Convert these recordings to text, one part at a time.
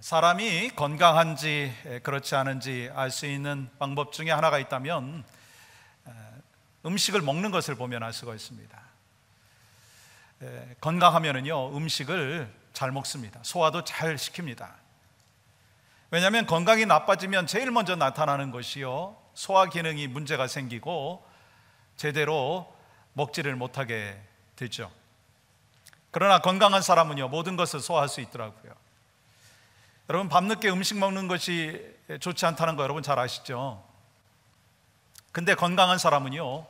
사람이 건강한지 그렇지 않은지 알 수 있는 방법 중에 하나가 있다면 음식을 먹는 것을 보면 알 수가 있습니다. 건강하면은요, 음식을 잘 먹습니다. 소화도 잘 시킵니다. 왜냐하면 건강이 나빠지면 제일 먼저 나타나는 것이요, 소화 기능이 문제가 생기고 제대로 먹지를 못하게 되죠. 그러나 건강한 사람은요, 모든 것을 소화할 수 있더라고요. 여러분, 밤늦게 음식 먹는 것이 좋지 않다는 거 여러분 잘 아시죠? 근데 건강한 사람은요,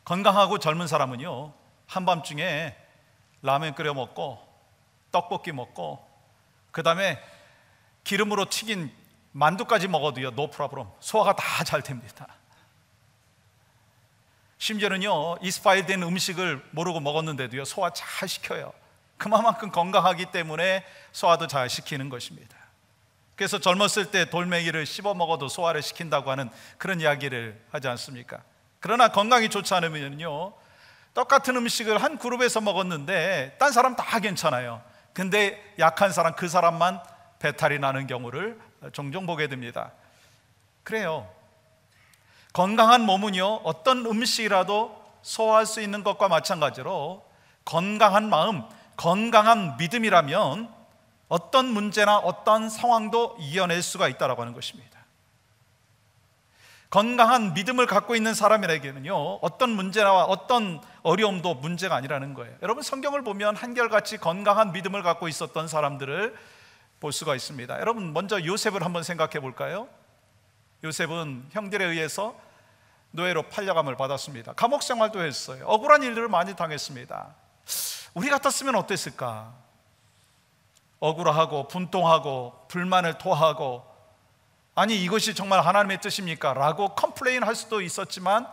건강하고 젊은 사람은요, 한밤중에 라면 끓여 먹고 떡볶이 먹고 그 다음에 기름으로 튀긴 만두까지 먹어도요, 노 프로블럼, 소화가 다 잘 됩니다. 심지어는요, 익스파일 된 음식을 모르고 먹었는데도요, 소화 잘 시켜요. 그만큼 건강하기 때문에 소화도 잘 시키는 것입니다. 그래서 젊었을 때 돌멩이를 씹어 먹어도 소화를 시킨다고 하는 그런 이야기를 하지 않습니까? 그러나 건강이 좋지 않으면요, 똑같은 음식을 한 그룹에서 먹었는데 딴 사람 다 괜찮아요. 근데 약한 사람, 그 사람만 배탈이 나는 경우를 종종 보게 됩니다. 그래요. 건강한 몸은요, 어떤 음식이라도 소화할 수 있는 것과 마찬가지로 건강한 마음, 건강한 믿음이라면 어떤 문제나 어떤 상황도 이겨낼 수가 있다고 하는 것입니다. 건강한 믿음을 갖고 있는 사람에게는요, 어떤 문제나 어떤 어려움도 문제가 아니라는 거예요. 여러분, 성경을 보면 한결같이 건강한 믿음을 갖고 있었던 사람들을 볼 수가 있습니다. 여러분, 먼저 요셉을 한번 생각해 볼까요? 요셉은 형들에 의해서 노예로 팔려감을 받았습니다. 감옥 생활도 했어요. 억울한 일들을 많이 당했습니다. 우리 같았으면 어땠을까? 억울하고 분통하고 불만을 토하고, 아니 이것이 정말 하나님의 뜻입니까? 라고 컴플레인 할 수도 있었지만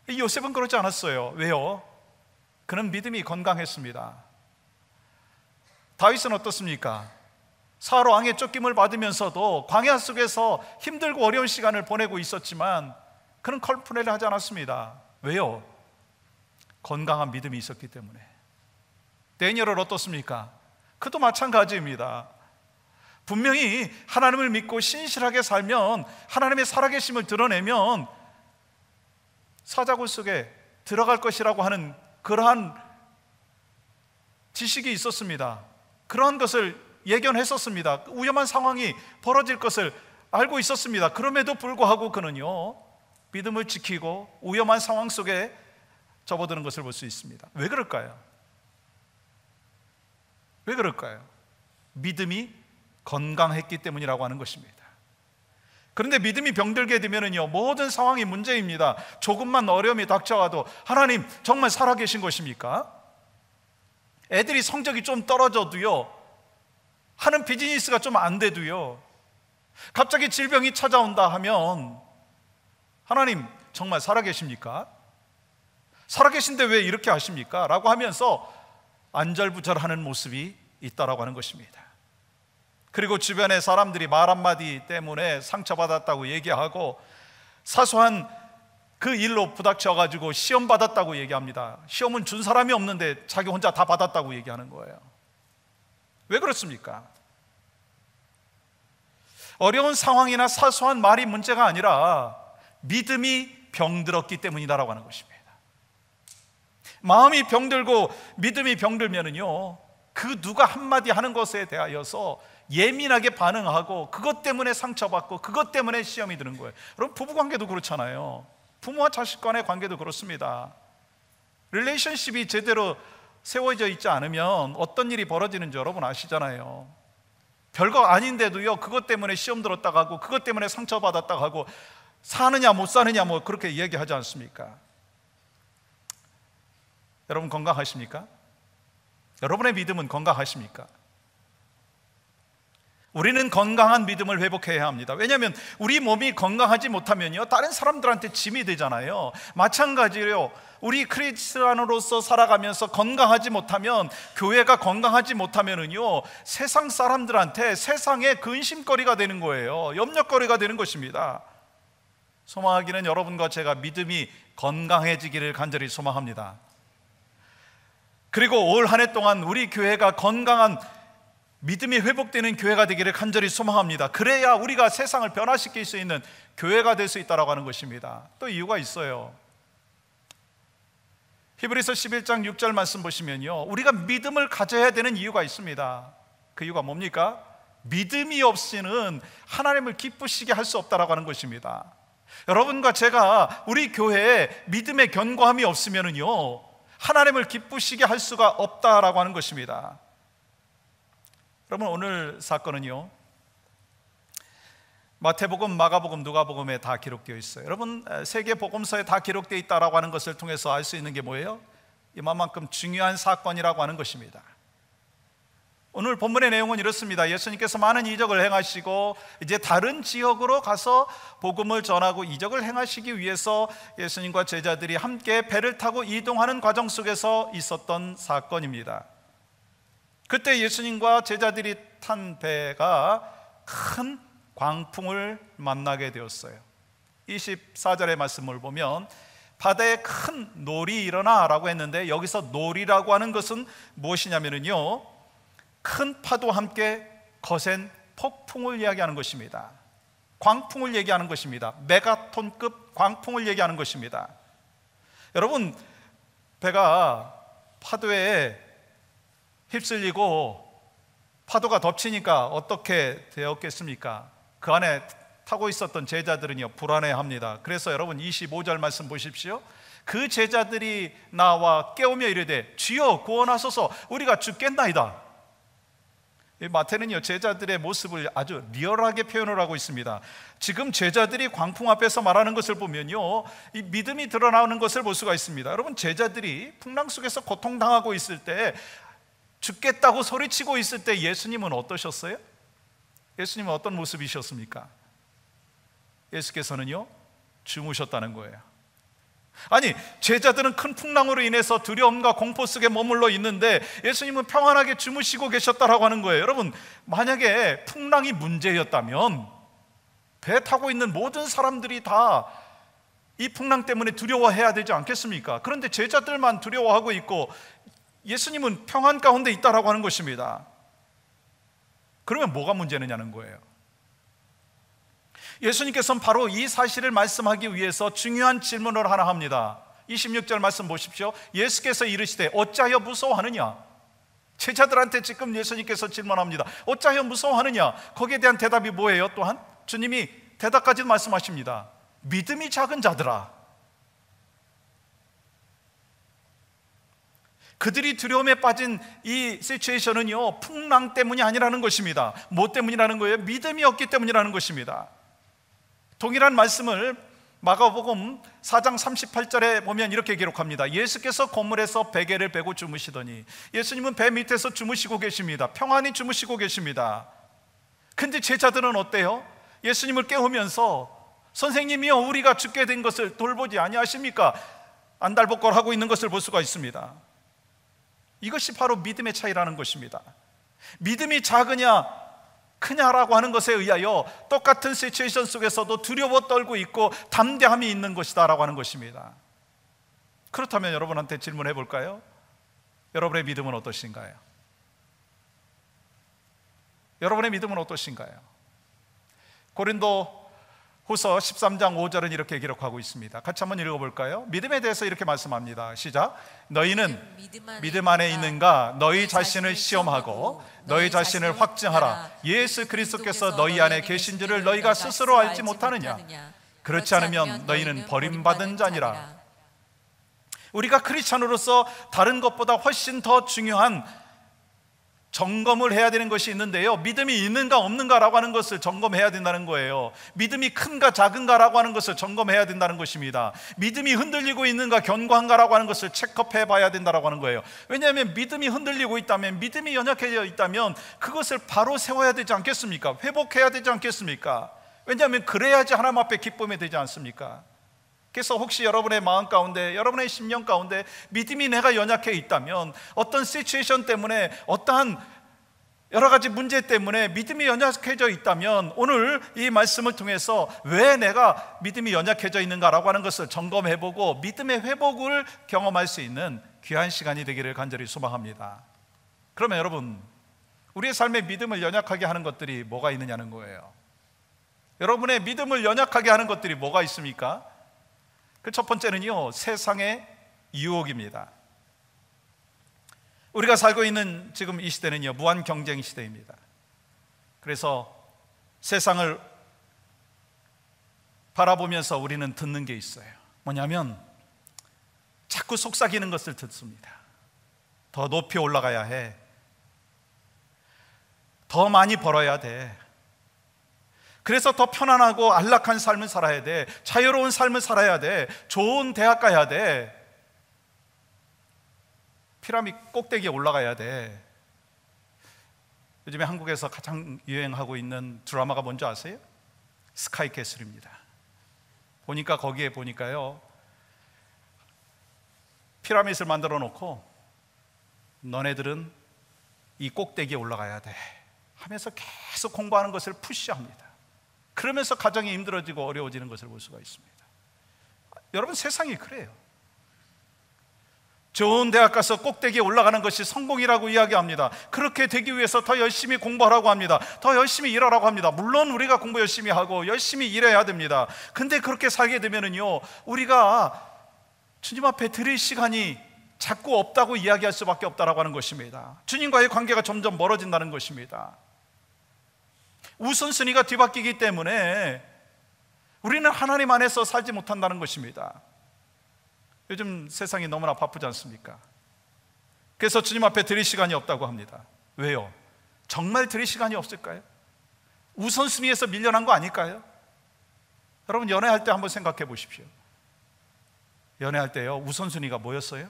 이 요셉은 그러지 않았어요. 왜요? 그는 믿음이 건강했습니다. 다윗은 어떻습니까? 사울 왕의 쫓김을 받으면서도 광야 속에서 힘들고 어려운 시간을 보내고 있었지만 그는 컴플레인을 하지 않았습니다. 왜요? 건강한 믿음이 있었기 때문에. 다니엘은 어떻습니까? 그도 마찬가지입니다. 분명히 하나님을 믿고 신실하게 살면, 하나님의 살아계심을 드러내면 사자굴 속에 들어갈 것이라고 하는 그러한 지식이 있었습니다. 그러한 것을 예견했었습니다. 위험한 상황이 벌어질 것을 알고 있었습니다. 그럼에도 불구하고 그는요, 믿음을 지키고 위험한 상황 속에 접어드는 것을 볼 수 있습니다. 왜 그럴까요? 왜 그럴까요? 믿음이 건강했기 때문이라고 하는 것입니다. 그런데 믿음이 병들게 되면요, 모든 상황이 문제입니다. 조금만 어려움이 닥쳐와도 하나님 정말 살아계신 것입니까? 애들이 성적이 좀 떨어져도요, 하는 비즈니스가 좀 안 돼도요, 갑자기 질병이 찾아온다 하면 하나님 정말 살아계십니까? 살아계신데 왜 이렇게 하십니까? 라고 하면서 안절부절하는 모습이 있다라고 하는 것입니다. 그리고 주변의 사람들이 말 한마디 때문에 상처받았다고 얘기하고 사소한 그 일로 부닥쳐가지고 시험 받았다고 얘기합니다. 시험은 준 사람이 없는데 자기 혼자 다 받았다고 얘기하는 거예요. 왜 그렇습니까? 어려운 상황이나 사소한 말이 문제가 아니라 믿음이 병들었기 때문이다라고 하는 것입니다. 마음이 병들고 믿음이 병들면은요, 그 누가 한마디 하는 것에 대하여서 예민하게 반응하고 그것 때문에 상처받고 그것 때문에 시험이 드는 거예요. 여러분, 부부관계도 그렇잖아요. 부모와 자식 간의 관계도 그렇습니다. 릴레이션십이 제대로 세워져 있지 않으면 어떤 일이 벌어지는지 여러분 아시잖아요. 별거 아닌데도요, 그것 때문에 시험 들었다고 하고 그것 때문에 상처받았다고 하고 사느냐 못 사느냐 뭐 그렇게 얘기하지 않습니까? 여러분 건강하십니까? 여러분의 믿음은 건강하십니까? 우리는 건강한 믿음을 회복해야 합니다. 왜냐하면 우리 몸이 건강하지 못하면요, 다른 사람들한테 짐이 되잖아요. 마찬가지로 우리 크리스찬으로서 살아가면서 건강하지 못하면, 교회가 건강하지 못하면은요, 세상 사람들한테 세상의 근심거리가 되는 거예요. 염려거리가 되는 것입니다. 소망하기는 여러분과 제가 믿음이 건강해지기를 간절히 소망합니다. 그리고 올 한 해 동안 우리 교회가 건강한 믿음이 회복되는 교회가 되기를 간절히 소망합니다. 그래야 우리가 세상을 변화시킬 수 있는 교회가 될 수 있다고 하는 것입니다. 또 이유가 있어요. 히브리서 11장 6절 말씀 보시면요, 우리가 믿음을 가져야 되는 이유가 있습니다. 그 이유가 뭡니까? 믿음이 없이는 하나님을 기쁘시게 할 수 없다라고 하는 것입니다. 여러분과 제가 우리 교회에 믿음의 견고함이 없으면요, 하나님을 기쁘시게 할 수가 없다라고 하는 것입니다. 여러분, 오늘 사건은요, 마태복음, 마가복음, 누가복음에 다 기록되어 있어요. 여러분, 세계 복음서에 다 기록되어 있다라고 하는 것을 통해서 알 수 있는 게 뭐예요? 이만큼 중요한 사건이라고 하는 것입니다. 오늘 본문의 내용은 이렇습니다. 예수님께서 많은 이적을 행하시고 이제 다른 지역으로 가서 복음을 전하고 이적을 행하시기 위해서 예수님과 제자들이 함께 배를 타고 이동하는 과정 속에서 있었던 사건입니다. 그때 예수님과 제자들이 탄 배가 큰 광풍을 만나게 되었어요. 24절의 말씀을 보면 바다에 큰 놀이 일어나 라고 했는데, 여기서 놀이라고 하는 것은 무엇이냐면요, 큰 파도와 함께 거센 폭풍을 이야기하는 것입니다. 광풍을 얘기하는 것입니다. 메가톤급 광풍을 얘기하는 것입니다. 여러분, 배가 파도에 휩쓸리고 파도가 덮치니까 어떻게 되었겠습니까? 그 안에 타고 있었던 제자들은요, 불안해합니다. 그래서 여러분 25절 말씀 보십시오. 그 제자들이 나와 깨우며 이르되 주여 구원하소서, 우리가 죽겠나이다. 마태는요, 제자들의 모습을 아주 리얼하게 표현을 하고 있습니다. 지금 제자들이 광풍 앞에서 말하는 것을 보면요, 이 믿음이 드러나는 것을 볼 수가 있습니다. 여러분, 제자들이 풍랑 속에서 고통당하고 있을 때, 죽겠다고 소리치고 있을 때 예수님은 어떠셨어요? 예수님은 어떤 모습이셨습니까? 예수께서는요, 주무셨다는 거예요. 아니, 제자들은 큰 풍랑으로 인해서 두려움과 공포 속에 머물러 있는데 예수님은 평안하게 주무시고 계셨다라고 하는 거예요. 여러분, 만약에 풍랑이 문제였다면 배 타고 있는 모든 사람들이 다 이 풍랑 때문에 두려워해야 되지 않겠습니까? 그런데 제자들만 두려워하고 있고 예수님은 평안 가운데 있다라고 하는 것입니다. 그러면 뭐가 문제느냐는 거예요. 예수님께서는 바로 이 사실을 말씀하기 위해서 중요한 질문을 하나 합니다. 26절 말씀 보십시오. 예수께서 이르시되 어찌하여 무서워하느냐? 제자들한테 지금 예수님께서 질문합니다. 어찌하여 무서워하느냐? 거기에 대한 대답이 뭐예요? 또한 주님이 대답까지 말씀하십니다. 믿음이 작은 자들아. 그들이 두려움에 빠진 이 시츄에이션은요, 풍랑 때문이 아니라는 것입니다. 뭐 때문이라는 거예요? 믿음이 없기 때문이라는 것입니다. 동일한 말씀을 마가복음 4장 38절에 보면 이렇게 기록합니다. 예수께서 건물에서 베개를 베고 주무시더니, 예수님은 배 밑에서 주무시고 계십니다. 평안히 주무시고 계십니다. 근데 제자들은 어때요? 예수님을 깨우면서 선생님이요, 우리가 죽게 된 것을 돌보지 아니하십니까? 안달복걸하고 있는 것을 볼 수가 있습니다. 이것이 바로 믿음의 차이라는 것입니다. 믿음이 작으냐 크냐라고 하는 것에 의하여 똑같은 시츄에이션 속에서도 두려워 떨고 있고 담대함이 있는 것이다 라고 하는 것입니다. 그렇다면 여러분한테 질문해 볼까요? 여러분의 믿음은 어떠신가요? 여러분의 믿음은 어떠신가요? 고린도 후서 13장 5절은 이렇게 기록하고 있습니다. 같이 한번 읽어볼까요? 믿음에 대해서 이렇게 말씀합니다. 시작. 너희는 믿음 안에 있는가? 너희 자신을 시험하고 너희 자신을 확증하라. 예수 그리스도께서 너희 안에 계신 줄을 너희가 스스로 알지 못하느냐? 그렇지 않으면 너희는 버림받은 자니라. 우리가 크리스찬으로서 다른 것보다 훨씬 더 중요한 점검을 해야 되는 것이 있는데요, 믿음이 있는가 없는가라고 하는 것을 점검해야 된다는 거예요. 믿음이 큰가 작은가라고 하는 것을 점검해야 된다는 것입니다. 믿음이 흔들리고 있는가 견고한가라고 하는 것을 체크해 봐야 된다고 하는 거예요. 왜냐하면 믿음이 흔들리고 있다면, 믿음이 연약해져 있다면 그것을 바로 세워야 되지 않겠습니까? 회복해야 되지 않겠습니까? 왜냐하면 그래야지 하나님 앞에 기쁨이 되지 않습니까? 그래서 혹시 여러분의 마음 가운데, 여러분의 심령 가운데 믿음이 내가 연약해 있다면, 어떤 시츄에이션 때문에, 어떠한 여러 가지 문제 때문에 믿음이 연약해져 있다면, 오늘 이 말씀을 통해서 왜 내가 믿음이 연약해져 있는가라고 하는 것을 점검해보고 믿음의 회복을 경험할 수 있는 귀한 시간이 되기를 간절히 소망합니다. 그러면 여러분, 우리의 삶의 믿음을 연약하게 하는 것들이 뭐가 있느냐는 거예요. 여러분의 믿음을 연약하게 하는 것들이 뭐가 있습니까? 그 첫 번째는요, 세상의 유혹입니다. 우리가 살고 있는 지금 이 시대는요, 무한 경쟁 시대입니다. 그래서 세상을 바라보면서 우리는 듣는 게 있어요. 뭐냐면 자꾸 속삭이는 것을 듣습니다. 더 높이 올라가야 해. 더 많이 벌어야 돼. 그래서 더 편안하고 안락한 삶을 살아야 돼. 자유로운 삶을 살아야 돼. 좋은 대학 가야 돼. 피라미드 꼭대기에 올라가야 돼. 요즘에 한국에서 가장 유행하고 있는 드라마가 뭔지 아세요? 스카이캐슬입니다. 보니까 거기에 보니까요, 피라미드를 만들어 놓고 너네들은 이 꼭대기에 올라가야 돼 하면서 계속 공부하는 것을 푸시합니다. 그러면서 가정이 힘들어지고 어려워지는 것을 볼 수가 있습니다. 여러분, 세상이 그래요. 좋은 대학 가서 꼭대기에 올라가는 것이 성공이라고 이야기합니다. 그렇게 되기 위해서 더 열심히 공부하라고 합니다. 더 열심히 일하라고 합니다. 물론 우리가 공부 열심히 하고 열심히 일해야 됩니다. 근데 그렇게 살게 되면은요, 우리가 주님 앞에 드릴 시간이 자꾸 없다고 이야기할 수밖에 없다라고 하는 것입니다. 주님과의 관계가 점점 멀어진다는 것입니다. 우선순위가 뒤바뀌기 때문에 우리는 하나님 안에서 살지 못한다는 것입니다. 요즘 세상이 너무나 바쁘지 않습니까? 그래서 주님 앞에 드릴 시간이 없다고 합니다. 왜요? 정말 드릴 시간이 없을까요? 우선순위에서 밀려난 거 아닐까요? 여러분, 연애할 때 한번 생각해 보십시오. 연애할 때요, 우선순위가 뭐였어요?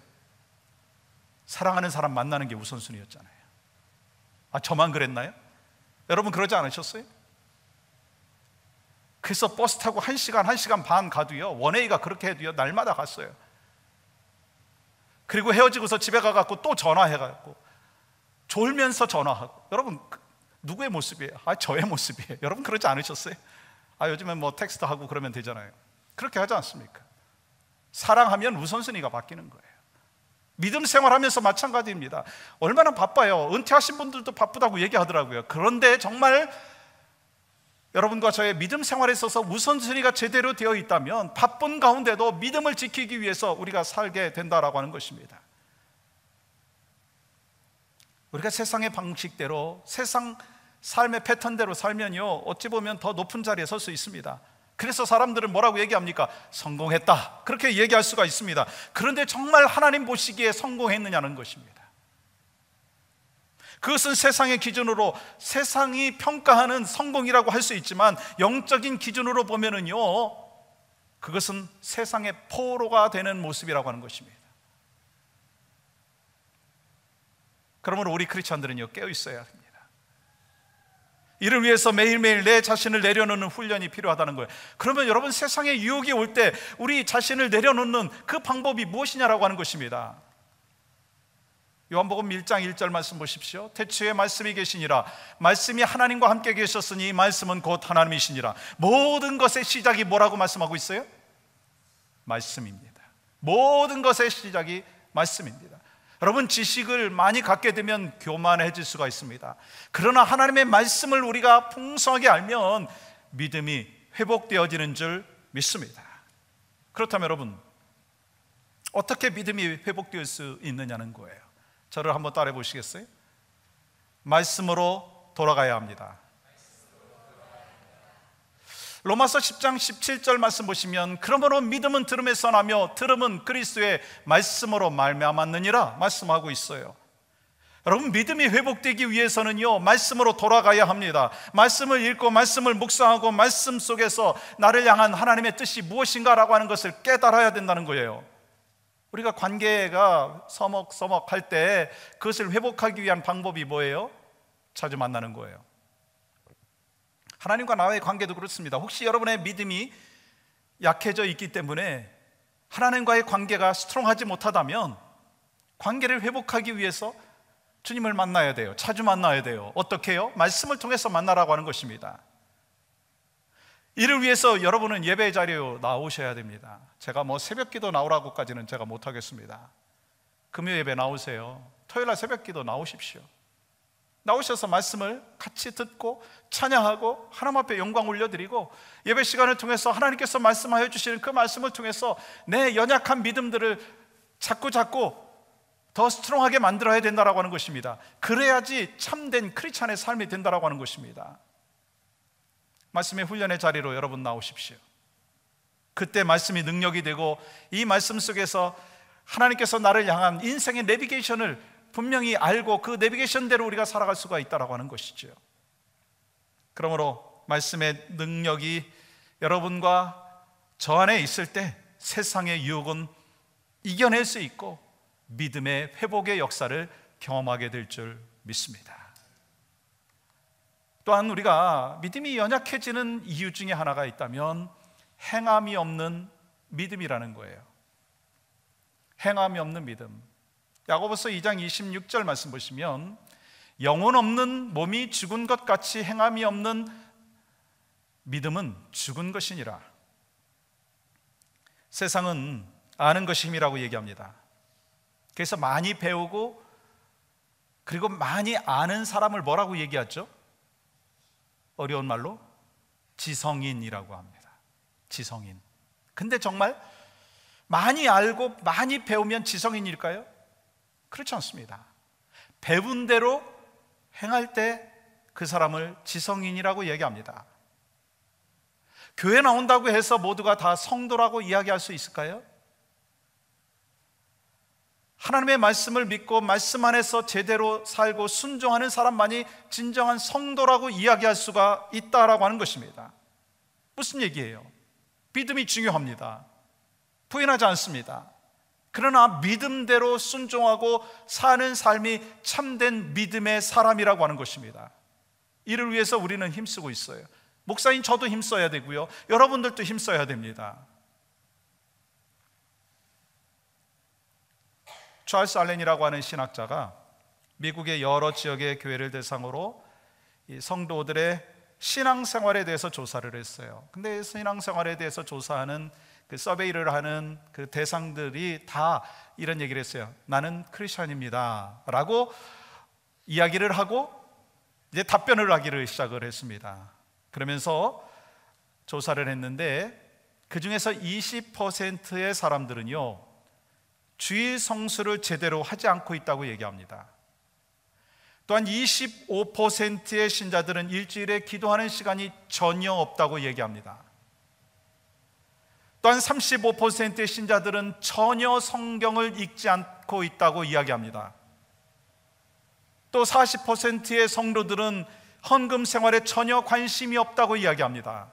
사랑하는 사람 만나는 게 우선순위였잖아요. 아, 저만 그랬나요? 여러분, 그러지 않으셨어요? 그래서 버스 타고 1시간, 1시간 반 가도요, 원웨이가 그렇게 해도요, 날마다 갔어요. 그리고 헤어지고서 집에 가갖고 또 전화해갖고 졸면서 전화하고. 여러분, 누구의 모습이에요? 아, 저의 모습이에요. 여러분, 그러지 않으셨어요? 아, 요즘엔 뭐 텍스트하고 그러면 되잖아요. 그렇게 하지 않습니까? 사랑하면 우선순위가 바뀌는 거예요. 믿음 생활하면서 마찬가지입니다. 얼마나 바빠요. 은퇴하신 분들도 바쁘다고 얘기하더라고요. 그런데 정말 여러분과 저의 믿음 생활에 있어서 우선순위가 제대로 되어 있다면 바쁜 가운데도 믿음을 지키기 위해서 우리가 살게 된다라고 하는 것입니다. 우리가 세상의 방식대로, 세상 삶의 패턴대로 살면요, 어찌 보면 더 높은 자리에 설 수 있습니다. 그래서 사람들은 뭐라고 얘기합니까? 성공했다, 그렇게 얘기할 수가 있습니다. 그런데 정말 하나님 보시기에 성공했느냐는 것입니다. 그것은 세상의 기준으로, 세상이 평가하는 성공이라고 할 수 있지만 영적인 기준으로 보면은요, 그것은 세상의 포로가 되는 모습이라고 하는 것입니다. 그러므로 우리 크리스천들은요, 깨어 있어야 합니다. 이를 위해서 매일매일 내 자신을 내려놓는 훈련이 필요하다는 거예요. 그러면 여러분, 세상의 유혹이 올 때 우리 자신을 내려놓는 그 방법이 무엇이냐라고 하는 것입니다. 요한복음 1장 1절 말씀 보십시오. 태초에 말씀이 계시니라. 말씀이 하나님과 함께 계셨으니 말씀은 곧 하나님이시니라. 모든 것의 시작이 뭐라고 말씀하고 있어요? 말씀입니다. 모든 것의 시작이 말씀입니다. 여러분, 지식을 많이 갖게 되면 교만해질 수가 있습니다. 그러나 하나님의 말씀을 우리가 풍성하게 알면 믿음이 회복되어지는 줄 믿습니다. 그렇다면 여러분, 어떻게 믿음이 회복될 수 있느냐는 거예요. 저를 한번 따라해 보시겠어요? 말씀으로 돌아가야 합니다. 로마서 10장 17절 말씀 보시면, 그러므로 믿음은 들음에서 나며 들음은 그리스도의 말씀으로 말미암았느니라 말씀하고 있어요. 여러분, 믿음이 회복되기 위해서는요, 말씀으로 돌아가야 합니다. 말씀을 읽고 말씀을 묵상하고 말씀 속에서 나를 향한 하나님의 뜻이 무엇인가라고 하는 것을 깨달아야 된다는 거예요. 우리가 관계가 서먹서먹할 때 그것을 회복하기 위한 방법이 뭐예요? 자주 만나는 거예요. 하나님과 나와의 관계도 그렇습니다. 혹시 여러분의 믿음이 약해져 있기 때문에 하나님과의 관계가 스트롱하지 못하다면 관계를 회복하기 위해서 주님을 만나야 돼요. 자주 만나야 돼요. 어떻게 해요? 말씀을 통해서 만나라고 하는 것입니다. 이를 위해서 여러분은 예배 자리에 나오셔야 됩니다. 제가 뭐 새벽 기도 나오라고까지는 제가 못하겠습니다. 금요 예배 나오세요. 토요일 날 새벽 기도 나오십시오. 나오셔서 말씀을 같이 듣고 찬양하고 하나님 앞에 영광 올려드리고 예배 시간을 통해서 하나님께서 말씀하여 주시는 그 말씀을 통해서 내 연약한 믿음들을 자꾸 더 스트롱하게 만들어야 된다라고 하는 것입니다. 그래야지 참된 크리스찬의 삶이 된다라고 하는 것입니다. 말씀의 훈련의 자리로 여러분 나오십시오. 그때 말씀이 능력이 되고 이 말씀 속에서 하나님께서 나를 향한 인생의 내비게이션을 분명히 알고 그 내비게이션대로 우리가 살아갈 수가 있다라고 하는 것이죠. 그러므로 말씀의 능력이 여러분과 저 안에 있을 때 세상의 유혹은 이겨낼 수 있고 믿음의 회복의 역사를 경험하게 될 줄 믿습니다. 또한 우리가 믿음이 연약해지는 이유 중에 하나가 있다면 행함이 없는 믿음이라는 거예요. 행함이 없는 믿음. 야고보서 2장 26절 말씀 보시면 영혼 없는 몸이 죽은 것 같이 행함이 없는 믿음은 죽은 것이니라. 세상은 아는 것이 힘이라고 얘기합니다. 그래서 많이 배우고 그리고 많이 아는 사람을 뭐라고 얘기하죠? 어려운 말로 지성인이라고 합니다. 지성인. 근데 정말 많이 알고 많이 배우면 지성인일까요? 그렇지 않습니다. 배운 대로 행할 때 그 사람을 지성인이라고 얘기합니다. 교회 나온다고 해서 모두가 다 성도라고 이야기할 수 있을까요? 하나님의 말씀을 믿고 말씀 안에서 제대로 살고 순종하는 사람만이 진정한 성도라고 이야기할 수가 있다라고 하는 것입니다. 무슨 얘기예요? 믿음이 중요합니다. 부인하지 않습니다. 그러나 믿음대로 순종하고 사는 삶이 참된 믿음의 사람이라고 하는 것입니다. 이를 위해서 우리는 힘쓰고 있어요. 목사인 저도 힘써야 되고요, 여러분들도 힘써야 됩니다. 찰스 알렌이라고 하는 신학자가 미국의 여러 지역의 교회를 대상으로 이 성도들의 신앙생활에 대해서 조사를 했어요. 근데 신앙생활에 대해서 조사하는 그 서베이를 하는 그 대상들이 다 이런 얘기를 했어요. 나는 크리스천입니다 라고 이야기를 하고 이제 답변을 하기를 시작을 했습니다. 그러면서 조사를 했는데 그 중에서 20%의 사람들은요, 주일 성수를 제대로 하지 않고 있다고 얘기합니다. 또한 25%의 신자들은 일주일에 기도하는 시간이 전혀 없다고 얘기합니다. 또한 35%의 신자들은 전혀 성경을 읽지 않고 있다고 이야기합니다. 또 40%의 성도들은 헌금 생활에 전혀 관심이 없다고 이야기합니다.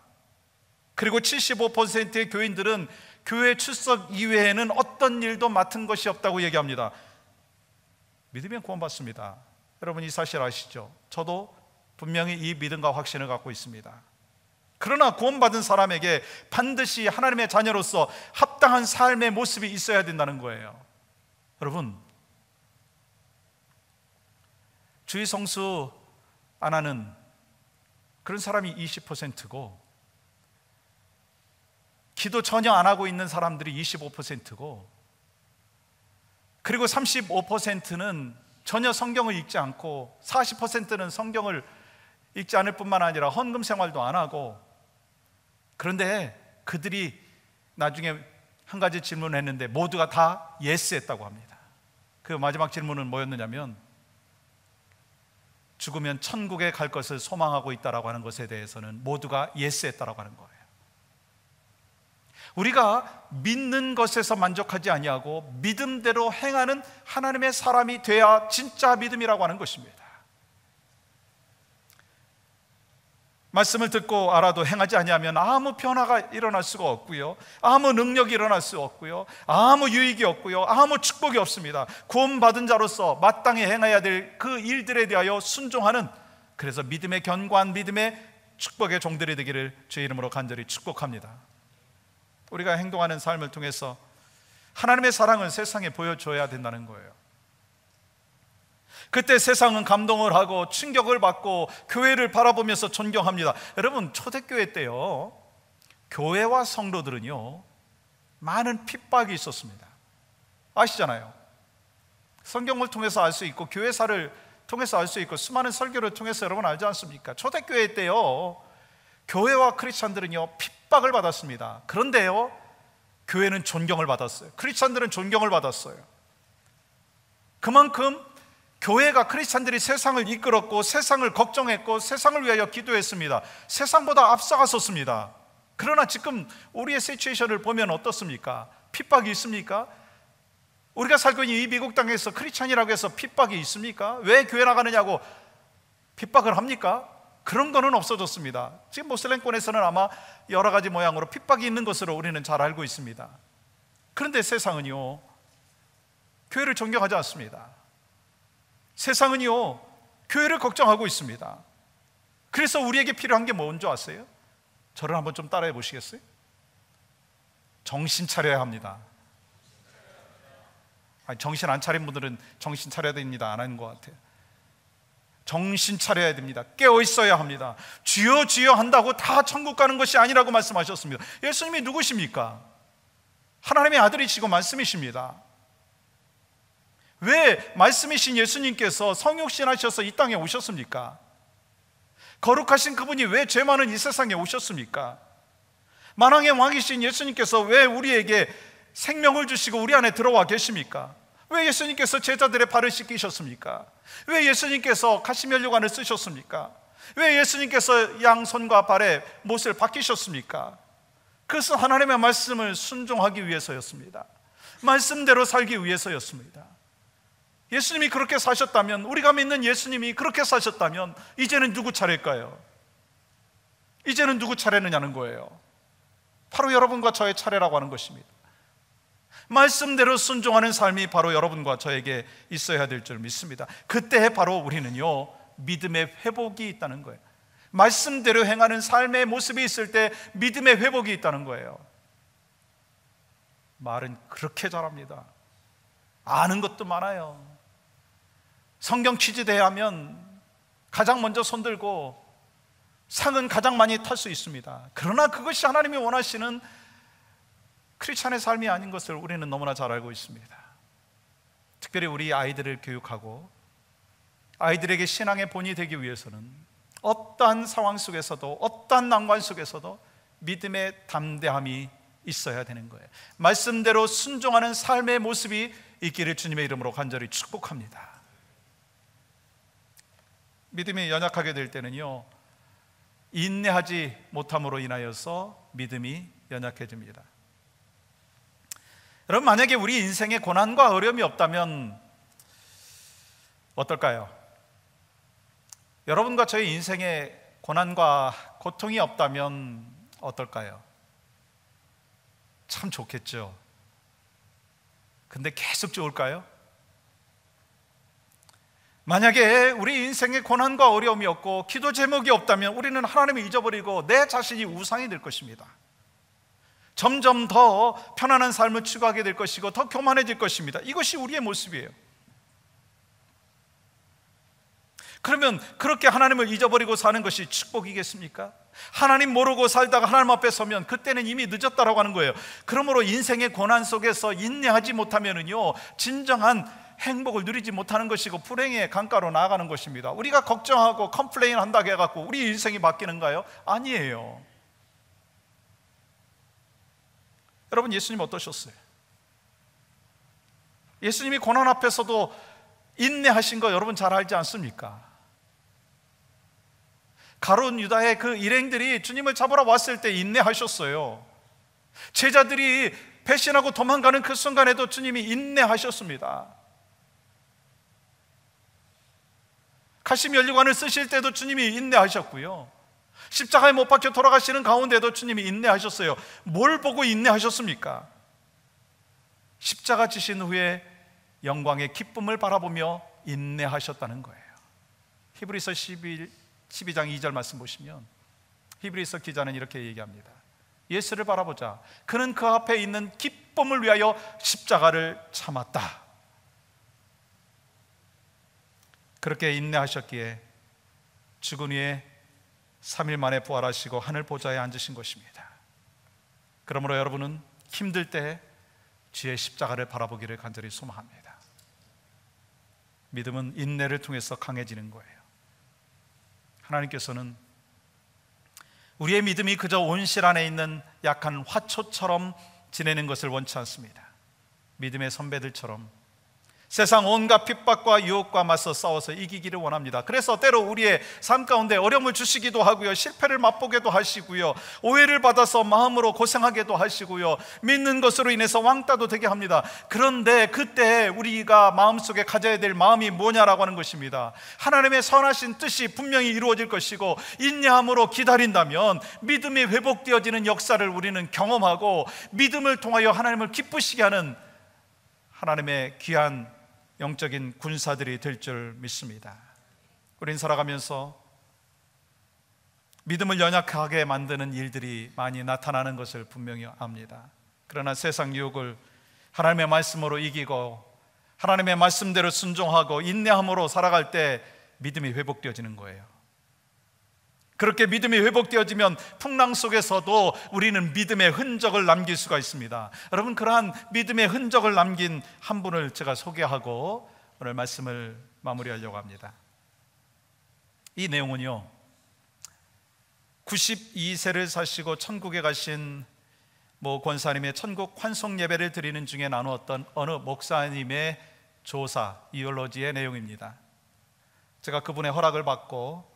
그리고 75%의 교인들은 교회 출석 이외에는 어떤 일도 맡은 것이 없다고 얘기합니다. 믿으면 구원받습니다. 여러분 이 사실 아시죠? 저도 분명히 이 믿음과 확신을 갖고 있습니다. 그러나 구원받은 사람에게 반드시 하나님의 자녀로서 합당한 삶의 모습이 있어야 된다는 거예요. 여러분, 주일 성수 안 하는 그런 사람이 20%고 기도 전혀 안 하고 있는 사람들이 25%고 그리고 35%는 전혀 성경을 읽지 않고 40%는 성경을 읽지 않을 뿐만 아니라 헌금 생활도 안 하고, 그런데 그들이 나중에 한 가지 질문을 했는데 모두가 다 예스 했다고 합니다. 그 마지막 질문은 뭐였느냐면 죽으면 천국에 갈 것을 소망하고 있다라고 하는 것에 대해서는 모두가 예스 했다라고 하는 거예요. 우리가 믿는 것에서 만족하지 아니하고 믿음대로 행하는 하나님의 사람이 돼야 진짜 믿음이라고 하는 것입니다. 말씀을 듣고 알아도 행하지 아니하면 아무 변화가 일어날 수가 없고요, 아무 능력이 일어날 수 없고요, 아무 유익이 없고요, 아무 축복이 없습니다. 구원받은 자로서 마땅히 행해야 될 그 일들에 대하여 순종하는, 그래서 믿음의 견고한 믿음의 축복의 종들이 되기를 주의 이름으로 간절히 축복합니다. 우리가 행동하는 삶을 통해서 하나님의 사랑을 세상에 보여줘야 된다는 거예요. 그때 세상은 감동을 하고 충격을 받고 교회를 바라보면서 존경합니다. 여러분, 초대교회 때요, 교회와 성도들은요 많은 핍박이 있었습니다. 아시잖아요. 성경을 통해서 알 수 있고 교회사를 통해서 알 수 있고 수많은 설교를 통해서 여러분 알지 않습니까? 초대교회 때요, 교회와 크리스찬들은요 핍박을 받았습니다. 그런데요, 교회는 존경을 받았어요. 크리스찬들은 존경을 받았어요. 그만큼 교회가, 크리스찬들이 세상을 이끌었고 세상을 걱정했고 세상을 위하여 기도했습니다. 세상보다 앞서갔었습니다. 그러나 지금 우리의 시츄에이션을 보면 어떻습니까? 핍박이 있습니까? 우리가 살고 있는 이 미국 땅에서 크리스찬이라고 해서 핍박이 있습니까? 왜 교회 나가느냐고 핍박을 합니까? 그런 거는 없어졌습니다. 지금 모슬렘권에서는 아마 여러 가지 모양으로 핍박이 있는 것으로 우리는 잘 알고 있습니다. 그런데 세상은요, 교회를 존경하지 않습니다. 세상은요, 교회를 걱정하고 있습니다. 그래서 우리에게 필요한 게 뭔지 아세요? 저를 한번 좀 따라해 보시겠어요? 정신 차려야 합니다. 아니, 정신 안 차린 분들은 정신 차려야 됩니다 안 하는 것 같아요. 정신 차려야 됩니다. 깨어 있어야 합니다. 주여 주여 한다고 다 천국 가는 것이 아니라고 말씀하셨습니다. 예수님이 누구십니까? 하나님의 아들이시고 말씀이십니다. 왜 말씀이신 예수님께서 성육신하셔서 이 땅에 오셨습니까? 거룩하신 그분이 왜 죄 많은 이 세상에 오셨습니까? 만왕의 왕이신 예수님께서 왜 우리에게 생명을 주시고 우리 안에 들어와 계십니까? 왜 예수님께서 제자들의 발을 씻기셨습니까? 왜 예수님께서 가시면류관을 쓰셨습니까? 왜 예수님께서 양손과 발에 못을 박히셨습니까? 그것은 하나님의 말씀을 순종하기 위해서였습니다. 말씀대로 살기 위해서였습니다. 예수님이 그렇게 사셨다면, 우리가 믿는 예수님이 그렇게 사셨다면 이제는 누구 차례일까요? 이제는 누구 차례느냐는 거예요. 바로 여러분과 저의 차례라고 하는 것입니다. 말씀대로 순종하는 삶이 바로 여러분과 저에게 있어야 될 줄 믿습니다. 그때 바로 우리는요, 믿음의 회복이 있다는 거예요. 말씀대로 행하는 삶의 모습이 있을 때 믿음의 회복이 있다는 거예요. 말은 그렇게 잘합니다. 아는 것도 많아요. 성경 퀴즈 대회하면 가장 먼저 손들고 상은 가장 많이 탈 수 있습니다. 그러나 그것이 하나님이 원하시는 크리스찬의 삶이 아닌 것을 우리는 너무나 잘 알고 있습니다. 특별히 우리 아이들을 교육하고 아이들에게 신앙의 본이 되기 위해서는 어떠한 상황 속에서도, 어떠한 난관 속에서도 믿음의 담대함이 있어야 되는 거예요. 말씀대로 순종하는 삶의 모습이 있기를 주님의 이름으로 간절히 축복합니다. 믿음이 연약하게 될 때는요, 인내하지 못함으로 인하여서 믿음이 연약해집니다. 여러분, 만약에 우리 인생에 고난과 어려움이 없다면 어떨까요? 여러분과 저희 인생에 고난과 고통이 없다면 어떨까요? 참 좋겠죠. 근데 계속 좋을까요? 만약에 우리 인생에 고난과 어려움이 없고 기도 제목이 없다면 우리는 하나님을 잊어버리고 내 자신이 우상이 될 것입니다. 점점 더 편안한 삶을 추구하게 될 것이고 더 교만해질 것입니다. 이것이 우리의 모습이에요. 그러면 그렇게 하나님을 잊어버리고 사는 것이 축복이겠습니까? 하나님 모르고 살다가 하나님 앞에 서면 그때는 이미 늦었다라고 하는 거예요. 그러므로 인생의 고난 속에서 인내하지 못하면은요, 진정한 행복을 누리지 못하는 것이고 불행의 강가로 나아가는 것입니다. 우리가 걱정하고 컴플레인 한다고 해갖고 우리 인생이 바뀌는가요? 아니에요. 여러분, 예수님 어떠셨어요? 예수님이 고난 앞에서도 인내하신 거 여러분 잘 알지 않습니까? 가룟 유다의 그 일행들이 주님을 잡으러 왔을 때 인내하셨어요. 제자들이 배신하고 도망가는 그 순간에도 주님이 인내하셨습니다. 가시면류관을 쓰실 때도 주님이 인내하셨고요, 십자가에 못 박혀 돌아가시는 가운데도 주님이 인내하셨어요. 뭘 보고 인내하셨습니까? 십자가 지신 후에 영광의 기쁨을 바라보며 인내하셨다는 거예요. 히브리서 12장 2절 말씀 보시면 히브리서 기자는 이렇게 얘기합니다. 예수를 바라보자. 그는 그 앞에 있는 기쁨을 위하여 십자가를 참았다. 그렇게 인내하셨기에 죽은 후에 3일 만에 부활하시고 하늘 보좌에 앉으신 것입니다. 그러므로 여러분은 힘들 때 주의 십자가를 바라보기를 간절히 소망합니다. 믿음은 인내를 통해서 강해지는 거예요. 하나님께서는 우리의 믿음이 그저 온실 안에 있는 약한 화초처럼 지내는 것을 원치 않습니다. 믿음의 선배들처럼 세상 온갖 핍박과 유혹과 맞서 싸워서 이기기를 원합니다. 그래서 때로 우리의 삶 가운데 어려움을 주시기도 하고요, 실패를 맛보게도 하시고요, 오해를 받아서 마음으로 고생하게도 하시고요, 믿는 것으로 인해서 왕따도 되게 합니다. 그런데 그때 우리가 마음속에 가져야 될 마음이 뭐냐라고 하는 것입니다. 하나님의 선하신 뜻이 분명히 이루어질 것이고 인내함으로 기다린다면 믿음이 회복되어지는 역사를 우리는 경험하고 믿음을 통하여 하나님을 기쁘시게 하는 하나님의 귀한 영적인 군사들이 될 줄 믿습니다. 우린 살아가면서 믿음을 연약하게 만드는 일들이 많이 나타나는 것을 분명히 압니다. 그러나 세상 유혹을 하나님의 말씀으로 이기고 하나님의 말씀대로 순종하고 인내함으로 살아갈 때 믿음이 회복되어지는 거예요. 그렇게 믿음이 회복되어지면 풍랑 속에서도 우리는 믿음의 흔적을 남길 수가 있습니다. 여러분, 그러한 믿음의 흔적을 남긴 한 분을 제가 소개하고 오늘 말씀을 마무리하려고 합니다. 이 내용은요, 92세를 사시고 천국에 가신 모 권사님의 천국 환송 예배를 드리는 중에 나누었던 어느 목사님의 조사, 이올로지의 내용입니다. 제가 그분의 허락을 받고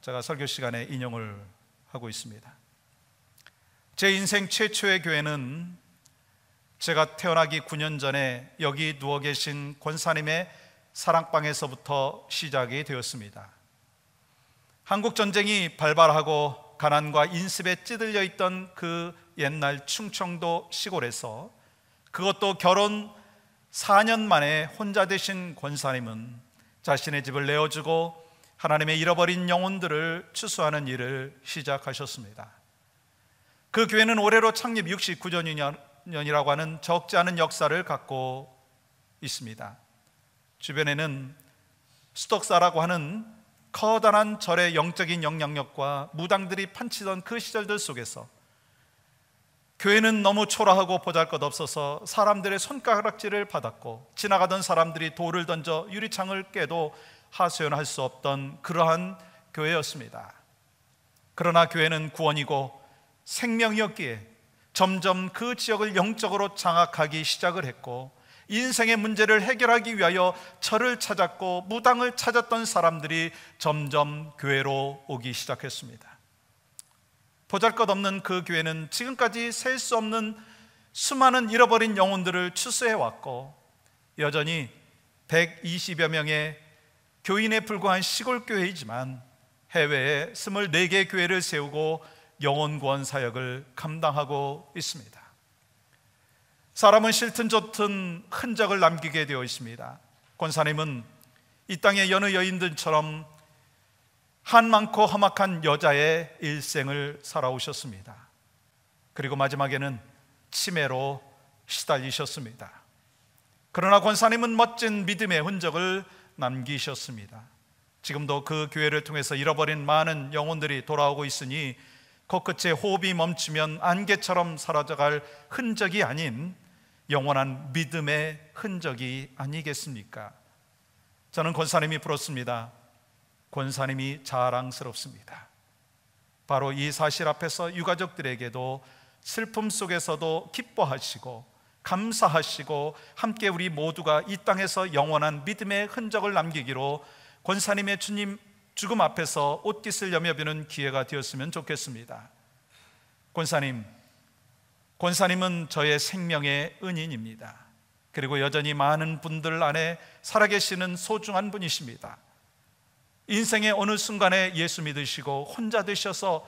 제가 설교 시간에 인용을 하고 있습니다. 제 인생 최초의 교회는 제가 태어나기 9년 전에 여기 누워 계신 권사님의 사랑방에서부터 시작이 되었습니다. 한국전쟁이 발발하고 가난과 인습에 찌들려 있던 그 옛날 충청도 시골에서, 그것도 결혼 4년 만에 혼자 되신 권사님은 자신의 집을 내어주고 하나님의 잃어버린 영혼들을 추수하는 일을 시작하셨습니다. 그 교회는 올해로 창립 69주년이라고 하는 적지 않은 역사를 갖고 있습니다. 주변에는 수덕사라고 하는 커다란 절의 영적인 영향력과 무당들이 판치던 그 시절들 속에서 교회는 너무 초라하고 보잘것없어서 사람들의 손가락질을 받았고, 지나가던 사람들이 돌을 던져 유리창을 깨도 하소연할 수 없던 그러한 교회였습니다. 그러나 교회는 구원이고 생명이었기에 점점 그 지역을 영적으로 장악하기 시작을 했고, 인생의 문제를 해결하기 위하여 절을 찾았고 무당을 찾았던 사람들이 점점 교회로 오기 시작했습니다. 보잘것없는 그 교회는 지금까지 셀 수 없는 수많은 잃어버린 영혼들을 추수해왔고, 여전히 120여 명의 교인에 불과한 시골 교회이지만 해외에 24개 교회를 세우고 영혼 구원 사역을 감당하고 있습니다. 사람은 싫든 좋든 흔적을 남기게 되어 있습니다. 권사님은 이 땅의 여느 여인들처럼 한 많고 험악한 여자의 일생을 살아오셨습니다. 그리고 마지막에는 치매로 시달리셨습니다. 그러나 권사님은 멋진 믿음의 흔적을 남기셨습니다. 지금도 그 교회를 통해서 잃어버린 많은 영혼들이 돌아오고 있으니 코끝에 호흡이 멈추면 안개처럼 사라져갈 흔적이 아닌 영원한 믿음의 흔적이 아니겠습니까? 저는 권사님이 부럽습니다. 권사님이 자랑스럽습니다. 바로 이 사실 앞에서 유가족들에게도 슬픔 속에서도 기뻐하시고 감사하시고 함께 우리 모두가 이 땅에서 영원한 믿음의 흔적을 남기기로 권사님의 주님 죽음 앞에서 옷깃을 여며보는 기회가 되었으면 좋겠습니다. 권사님은 저의 생명의 은인입니다. 그리고 여전히 많은 분들 안에 살아계시는 소중한 분이십니다. 인생의 어느 순간에 예수 믿으시고 혼자 되셔서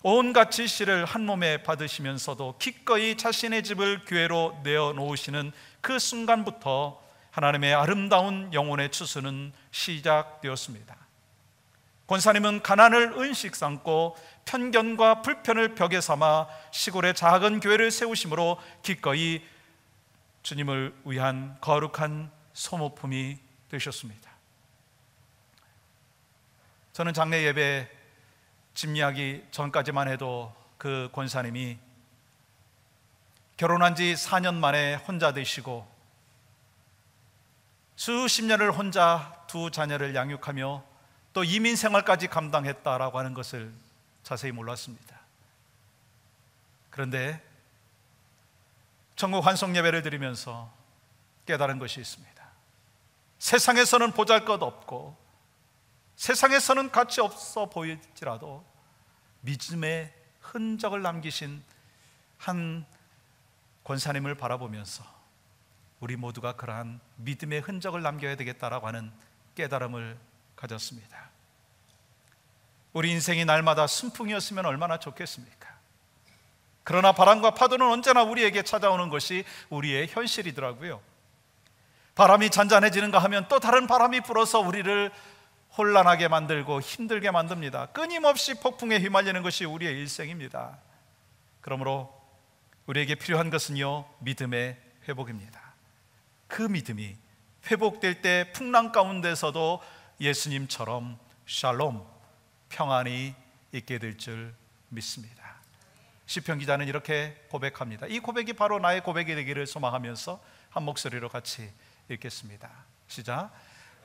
온갖 지시를 한 몸에 받으시면서도 기꺼이 자신의 집을 교회로 내어놓으시는 그 순간부터 하나님의 아름다운 영혼의 추수는 시작되었습니다. 권사님은 가난을 은식 삼고 편견과 불편을 벽에 삼아 시골의 작은 교회를 세우심으로 기꺼이 주님을 위한 거룩한 소모품이 되셨습니다. 저는 장례 예배 집례하기 전까지만 해도 그 권사님이 결혼한 지 4년 만에 혼자 되시고 수십 년을 혼자 두 자녀를 양육하며 또 이민 생활까지 감당했다라고 하는 것을 자세히 몰랐습니다. 그런데 천국 환송 예배를 드리면서 깨달은 것이 있습니다. 세상에서는 보잘것없고 세상에서는 가치 없어 보일지라도 믿음의 흔적을 남기신 한 권사님을 바라보면서 우리 모두가 그러한 믿음의 흔적을 남겨야 되겠다라고 하는 깨달음을 가졌습니다. 우리 인생이 날마다 순풍이었으면 얼마나 좋겠습니까? 그러나 바람과 파도는 언제나 우리에게 찾아오는 것이 우리의 현실이더라고요. 바람이 잔잔해지는가 하면 또 다른 바람이 불어서 우리를 혼란하게 만들고 힘들게 만듭니다. 끊임없이 폭풍에 휘말리는 것이 우리의 일생입니다. 그러므로 우리에게 필요한 것은요, 믿음의 회복입니다. 그 믿음이 회복될 때 풍랑 가운데서도 예수님처럼 샬롬, 평안이 있게 될 줄 믿습니다. 시편 기자는 이렇게 고백합니다. 이 고백이 바로 나의 고백이 되기를 소망하면서 한 목소리로 같이 읽겠습니다. 시작.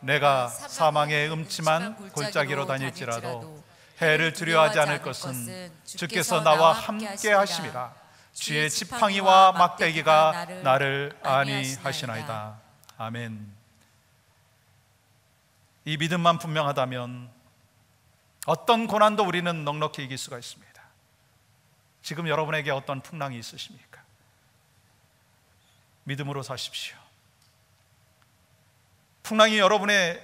내가 사망의 음침한 골짜기로 다닐지라도 해를 두려워하지 않을 것은 주께서 나와 함께 하심이라. 주의 지팡이와 막대기가 나를 안위하시나이다. 아멘. 이 믿음만 분명하다면 어떤 고난도 우리는 넉넉히 이길 수가 있습니다. 지금 여러분에게 어떤 풍랑이 있으십니까? 믿음으로 사십시오. 풍랑이 여러분의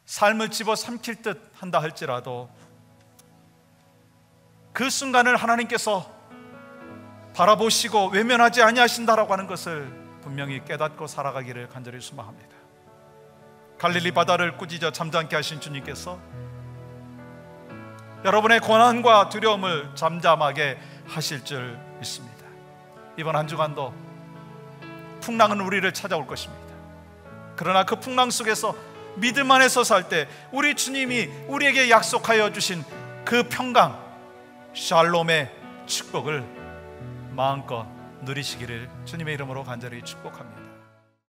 삶을 집어삼킬 듯 한다 할지라도 그 순간을 하나님께서 바라보시고 외면하지 아니하신다라고 하는 것을 분명히 깨닫고 살아가기를 간절히 소망합니다. 갈릴리 바다를 꾸짖어 잠잠케 하신 주님께서 여러분의 고난과 두려움을 잠잠하게 하실 줄 믿습니다. 이번 한 주간도 풍랑은 우리를 찾아올 것입니다. 그러나 그 풍랑 속에서 믿음 안에서 살 때 우리 주님이 우리에게 약속하여 주신 그 평강, 샬롬의 축복을 마음껏 누리시기를 주님의 이름으로 간절히 축복합니다.